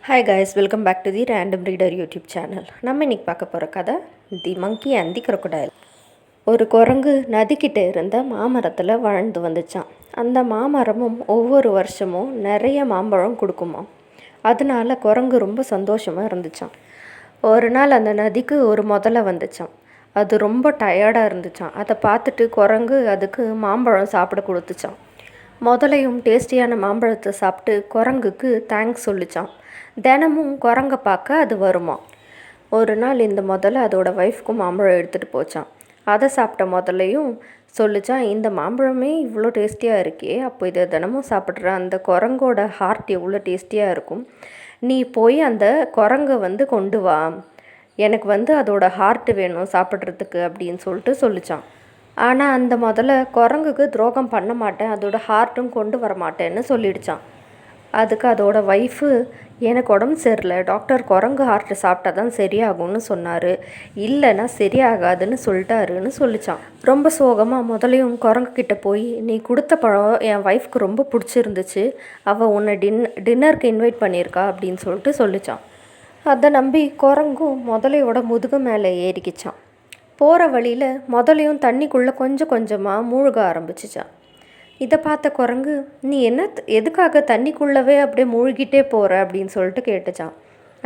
Hi guys, welcome back to the random reader YouTube channel. நம்ம இன்றைக்கி பார்க்க போகிற கதை தி மங்கி அண்ட் தி crocodile. ஒரு குரங்கு நதிக்கிட்ட இருந்த மாமரத்தில் வாழ்ந்து வந்துச்சான். அந்த மாமரமும் ஒவ்வொரு வருஷமும் நிறைய மாம்பழம் கொடுக்குமாம். அதனால குரங்கு ரொம்ப சந்தோஷமாக இருந்துச்சான். ஒரு நாள் அந்த நதிக்கு ஒரு முதலை வந்துச்சான். அது ரொம்ப டயர்டாக இருந்துச்சான். அதை பார்த்துட்டு குரங்கு அதுக்கு மாம்பழம் சாப்பிட கொடுத்துச்சான். முதலையும் டேஸ்டியான மாம்பழத்தை சாப்பிட்டு குரங்குக்கு தேங்க்ஸ் சொல்லிச்சான். தினமும் குரங்கை பார்க்க அது வருமா. ஒரு நாள் இந்த முதல்ல அதோட ஒய்ஃப்க்கும் மாம்பழம் எடுத்துகிட்டு போச்சான். அதை சாப்பிட்ட முதலையும் சொல்லிச்சான், இந்த மாம்பழமே இவ்வளோ டேஸ்டியாக இருக்கே, அப்போ இதை தினமும் சாப்பிட்ற அந்த குரங்கோட ஹார்ட் எவ்வளோ டேஸ்டியாக இருக்கும். நீ போய் அந்த குரங்கை கொண்டு வா, எனக்கு அதோட ஹார்ட் வேணும் சாப்பிட்றதுக்கு அப்படின்னு சொல்லிச்சான். ஆனால் அந்த முதல்ல குரங்குக்கு துரோகம் பண்ண மாட்டேன், அதோட ஹார்ட்டும் கொண்டு வர மாட்டேன்னு சொல்லிடுச்சான். அதுக்கு அதோட ஒய்ஃபு, எனக்கு உடம்பு சரியில்லை டாக்டர், குரங்கு ஹார்ட்டு சாப்பிட்டா தான் சரியாகும்னு சொன்னார், இல்லைன்னா சரியாகாதுன்னு சொல்லிட்டாருன்னு சொல்லிச்சான். ரொம்ப சோகமாக முதலையும் குரங்கு கிட்டே போய், நீ கொடுத்த பழம் என் ஒய்ஃப்க்கு ரொம்ப பிடிச்சிருந்துச்சு, அவள் உன்னை டின்னருக்கு இன்வைட் பண்ணியிருக்கா அப்படின்னு சொல்லிச்சான். அதை நம்பி குரங்கும் முதலையோட முதுகு மேலே ஏறிக்கிச்சான். போகிற வழியில் முதலையும் தண்ணிக்குள்ளே கொஞ்சம் கொஞ்சமாக மூழ்க ஆரம்பிச்சிச்சான். இதை பார்த்த குரங்கு, நீ எதுக்காக தண்ணிக்குள்ளவே அப்படியே மூழ்கிட்டே போகிற அப்படின்னு கேட்டுச்சான்.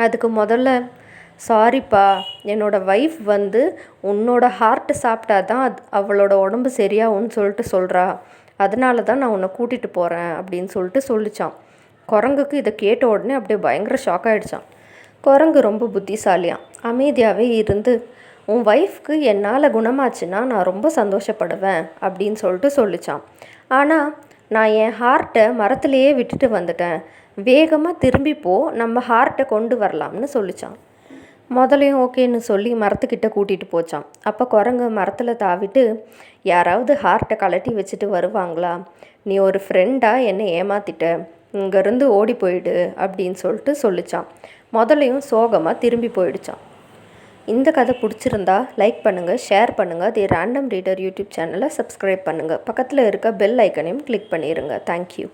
அதுக்கு முதல்ல, சாரிப்பா, என்னோடய ஒய்ஃப் உன்னோட ஹார்ட்டு சாப்பிட்டா தான் அவளோட உடம்பு சரியாகும்னு சொல்கிறா, அதனால தான் நான் உன்னை கூட்டிகிட்டு போகிறேன் அப்படின்னு சொல்லிச்சான். குரங்குக்கு இதை கேட்ட உடனே அப்படியே பயங்கர ஷாக் ஆகிடுச்சான். குரங்கு ரொம்ப புத்திசாலியான். அமைதியாகவே இருந்து, உன் ஒய்ஃப்க்கு என்னால் குணமாச்சுன்னா நான் ரொம்ப சந்தோஷப்படுவேன் அப்படின்னு சொல்லிச்சான். ஆனால் நான் என் ஹார்ட்டை மரத்துலேயே விட்டுட்டு வந்துட்டேன், வேகமாக திரும்பி நம்ம ஹார்ட்டை கொண்டு வரலாம்னு சொல்லிச்சான். முதலையும் ஓகேன்னு சொல்லி மரத்துக்கிட்ட கூட்டிகிட்டு போச்சான். அப்போ குரங்கு மரத்தில் தாவிட்டு, யாராவது ஹார்ட்டை கலட்டி வச்சுட்டு வருவாங்களா, நீ ஒரு ஃப்ரெண்டாக என்னை ஏமாத்திட்ட, இங்கேருந்து ஓடி போயிடு அப்படின்னு சொல்லிச்சான். முதலையும் சோகமாக திரும்பி போயிடுச்சான். இந்த கதை பிடிச்சிருந்தா லைக் பண்ணுங்கள், ஷேர் பண்ணுங்கள். தி ரேண்டம் ரீடர் யூடியூப் சேனலை சப்ஸ்கிரைப் பண்ணுங்கள். பக்கத்தில் இருக்க பெல் ஐக்கனையும் கிளிக் பண்ணிடுங்க. தேங்க்யூ.